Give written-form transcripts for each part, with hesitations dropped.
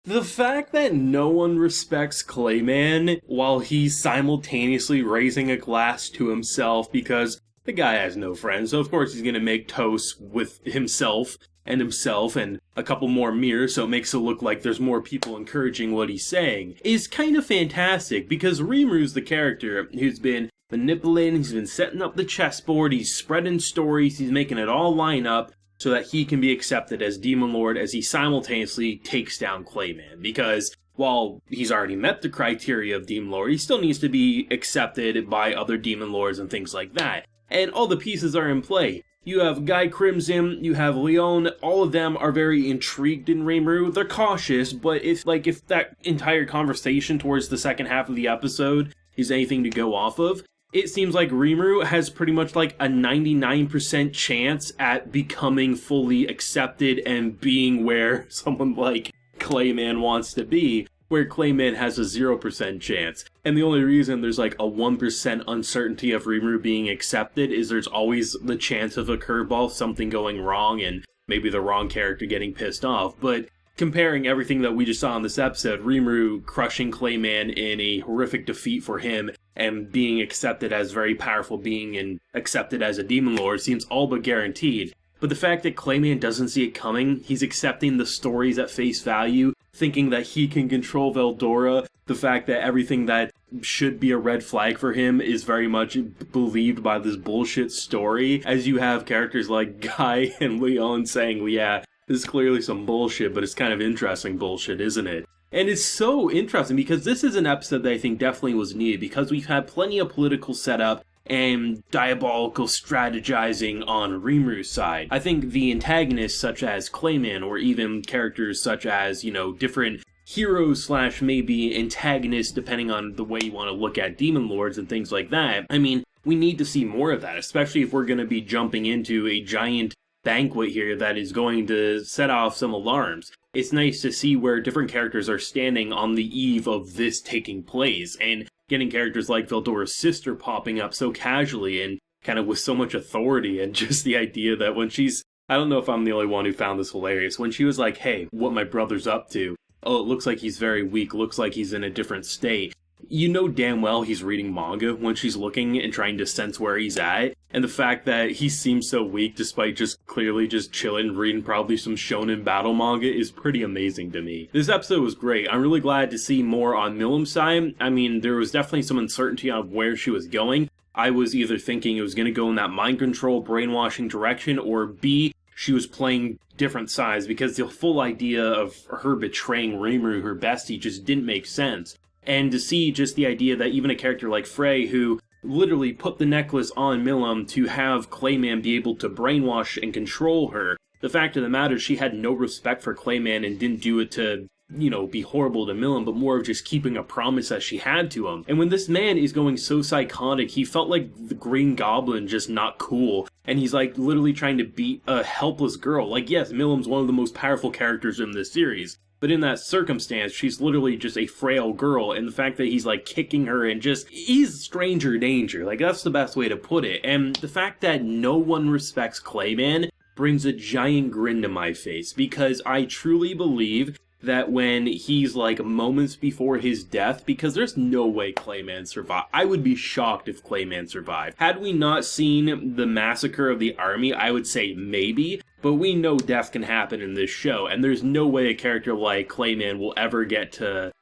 The fact that no one respects Clayman while he's simultaneously raising a glass to himself because the guy has no friends, so of course he's gonna make toast with himself and a couple more mirrors so it makes it look like there's more people encouraging what he's saying, is kind of fantastic because Rimru's the character who's been manipulating, he's been setting up the chessboard, he's spreading stories, he's making it all line up so that he can be accepted as Demon Lord as he simultaneously takes down Clayman. Because while he's already met the criteria of Demon Lord, he still needs to be accepted by other Demon Lords and things like that. And all the pieces are in play. You have Guy Crimson, you have Leon, all of them are very intrigued in Rimru. They're cautious, but if that entire conversation towards the second half of the episode is anything to go off of, it seems like Rimru has pretty much like a 99% chance at becoming fully accepted and being where someone like Clayman wants to be, where Clayman has a 0% chance. And the only reason there's like a 1% uncertainty of Rimru being accepted is there's always the chance of a curveball, something going wrong, and maybe the wrong character getting pissed off. But comparing everything that we just saw in this episode, Rimru crushing Clayman in a horrific defeat for him, and being accepted as very powerful being and accepted as a Demon Lord seems all but guaranteed. But the fact that Clayman doesn't see it coming, he's accepting the stories at face value, thinking that he can control Veldora, the fact that everything that should be a red flag for him is very much believed by this bullshit story, as you have characters like Guy and Leon saying, yeah, this is clearly some bullshit, but it's kind of interesting bullshit, isn't it? And it's so interesting because this is an episode that I think definitely was needed because we've had plenty of political setup and diabolical strategizing on Rimru's side. I think the antagonists such as Clayman or even characters such as, different heroes / maybe antagonists depending on the way you want to look at Demon Lords and things like that. I mean, we need to see more of that, especially if we're going to be jumping into a giant banquet here that is going to set off some alarms. It's nice to see where different characters are standing on the eve of this taking place, and getting characters like Veldora's sister popping up so casually and kind of with so much authority, and just the idea that when she's, I don't know if I'm the only one who found this hilarious, when she was like, hey, what my brother's up to, oh, it looks like he's very weak, looks like he's in a different state. You know damn well he's reading manga when she's looking and trying to sense where he's at, and the fact that he seems so weak despite just clearly just chilling reading probably some shonen battle manga is pretty amazing to me. This episode was great. I'm really glad to see more on Milim's side. I mean, there was definitely some uncertainty on where she was going. I was either thinking it was going to go in that mind control, brainwashing direction, or B, she was playing different sides because the full idea of her betraying Rimru, her bestie, just didn't make sense. And to see just the idea that even a character like Frey, who literally put the necklace on Milim to have Clayman be able to brainwash and control her, the fact of the matter is she had no respect for Clayman and didn't do it to, be horrible to Milim, but more of just keeping a promise that she had to him. And when this man is going so psychotic, he felt like the Green Goblin, just not cool. And he's like literally trying to beat a helpless girl. Like, yes, Milim's one of the most powerful characters in this series, but in that circumstance, she's literally just a frail girl, and the fact that he's like kicking her and just, he's stranger danger. Like, that's the best way to put it. And the fact that no one respects Clayman brings a giant grin to my face, because I truly believe that when he's like moments before his death, because there's no way Clayman survived. I would be shocked if Clayman survived. Had we not seen the massacre of the army, I would say maybe, but we know death can happen in this show, and there's no way a character like Clayman will ever get a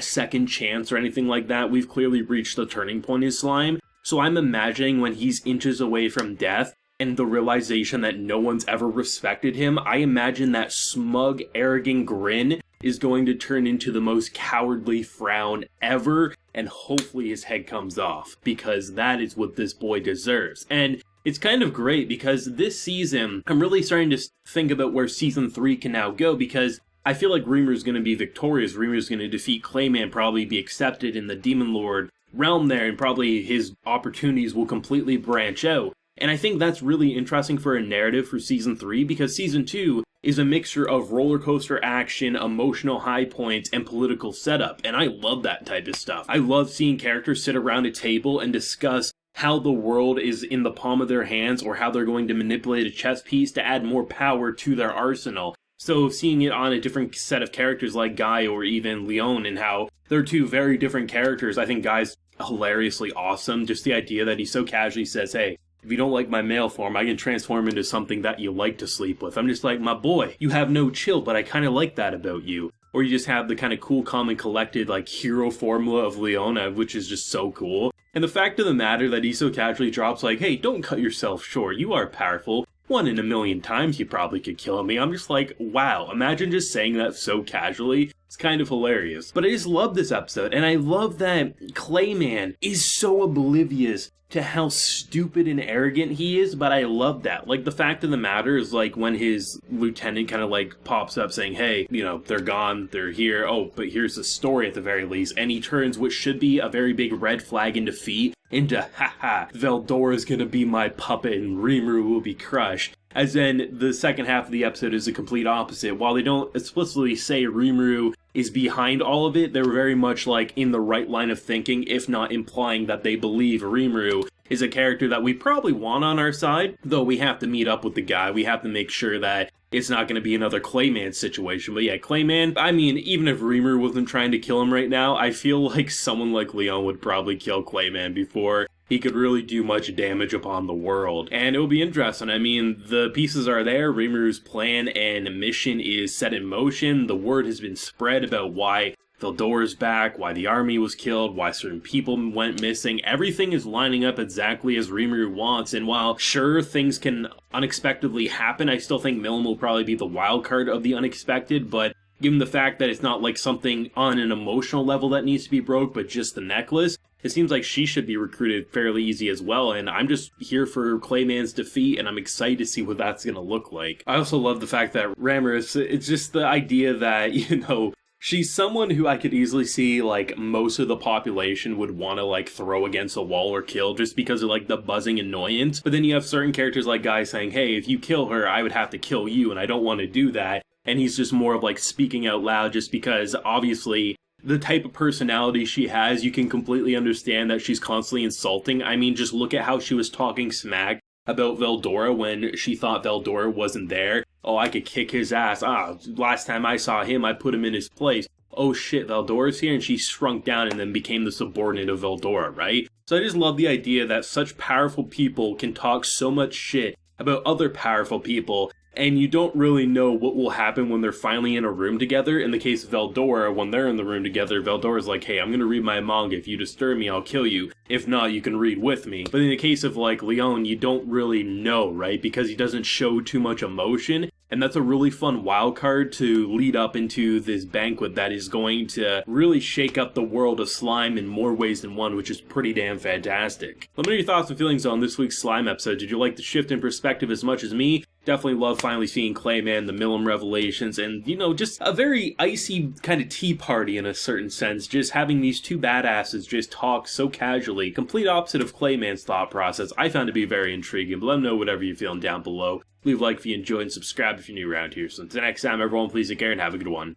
second chance or anything like that. We've clearly reached the turning point in Slime, so I'm imagining when he's inches away from death, and the realization that no one's ever respected him, I imagine that smug, arrogant grin is going to turn into the most cowardly frown ever, and hopefully his head comes off, because that is what this boy deserves. And it's kind of great, because this season, I'm really starting to think about where Season 3 can now go, because I feel like Rimru's going to be victorious. Rimru's going to defeat Clayman, probably be accepted in the Demon Lord realm there, and probably his opportunities will completely branch out. And I think that's really interesting for a narrative for Season 3, because Season 2 is a mixture of roller coaster action, emotional high points, and political setup, and I love that type of stuff. I love seeing characters sit around a table and discuss how the world is in the palm of their hands, or how they're going to manipulate a chess piece to add more power to their arsenal. So seeing it on a different set of characters like Guy or even Leon, and how they're two very different characters, I think Guy's hilariously awesome. Just the idea that he so casually says, hey, if you don't like my male form, I can transform into something that you like to sleep with. I'm just like, my boy, you have no chill, but I kind of like that about you. Or you just have the kind of cool, calm, and collected, like, hero formula of Leona, which is just so cool. And the fact of the matter that he so casually drops, like, hey, don't cut yourself short, you are powerful. 1 in a million times you probably could kill me. I'm just like, wow, imagine just saying that so casually. It's kind of hilarious. But I just love this episode, and I love that Clayman is so oblivious to how stupid and arrogant he is, but I love that. Like, the fact of the matter is, like, when his lieutenant kind of, like, pops up saying, hey, you know, they're gone, they're here, oh, but here's the story at the very least, and he turns what should be a very big red flag in defeat into, haha, Veldora's gonna be my puppet and Rimuru will be crushed. As then, the second half of the episode is the complete opposite. While they don't explicitly say Rimuru is behind all of it, they're very much like in the right line of thinking, if not implying that they believe Rimuru is a character that we probably want on our side, though we have to meet up with the guy. We have to make sure that it's not going to be another Clayman situation. But yeah, Clayman, I mean, even if Rimuru wasn't trying to kill him right now, I feel like someone like Leon would probably kill Clayman before he could really do much damage upon the world. And it will be interesting. I mean, the pieces are there. Rimuru's plan and mission is set in motion. The word has been spread about why Veldora's back, why the army was killed, why certain people went missing. Everything is lining up exactly as Rimuru wants, and while sure things can unexpectedly happen, I still think Milim will probably be the wild card of the unexpected, but given the fact that it's not like something on an emotional level that needs to be broke, but just the necklace, it seems like she should be recruited fairly easy as well, and I'm just here for Clayman's defeat, and I'm excited to see what that's going to look like. I also love the fact that Ramrus, it's just the idea that, you know, she's someone who I could easily see, like, most of the population would want to, like, throw against a wall or kill just because of, like, the buzzing annoyance. But then you have certain characters like Guy saying, hey, if you kill her, I would have to kill you, and I don't want to do that. And he's just more of, like, speaking out loud just because, obviously, the type of personality she has, you can completely understand that she's constantly insulting. I mean, just look at how she was talking smack about Veldora when she thought Veldora wasn't there. Oh, I could kick his ass. Last time I saw him, I put him in his place. Oh shit, Veldora's here, and she shrunk down and then became the subordinate of Veldora, right? So I just love the idea that such powerful people can talk so much shit about other powerful people, and you don't really know what will happen when they're finally in a room together. In the case of Veldora, when they're in the room together, Veldora's like, hey, I'm gonna read my manga. If you disturb me, I'll kill you. If not, you can read with me. But in the case of, like, Leon, you don't really know, right? Because he doesn't show too much emotion. And that's a really fun wild card to lead up into this banquet that is going to really shake up the world of slime in more ways than one, which is pretty damn fantastic. Let me know your thoughts and feelings on this week's slime episode. Did you like the shift in perspective as much as me? Definitely love finally seeing Clayman, the Milim revelations, and, you know, just a very icy kind of tea party in a certain sense. Just having these two badasses just talk so casually, complete opposite of Clayman's thought process. I found it to be very intriguing, but let me know whatever you're feeling down below. Leave a like if you enjoyed and subscribe if you're new around here. So until next time, everyone, please take care and have a good one.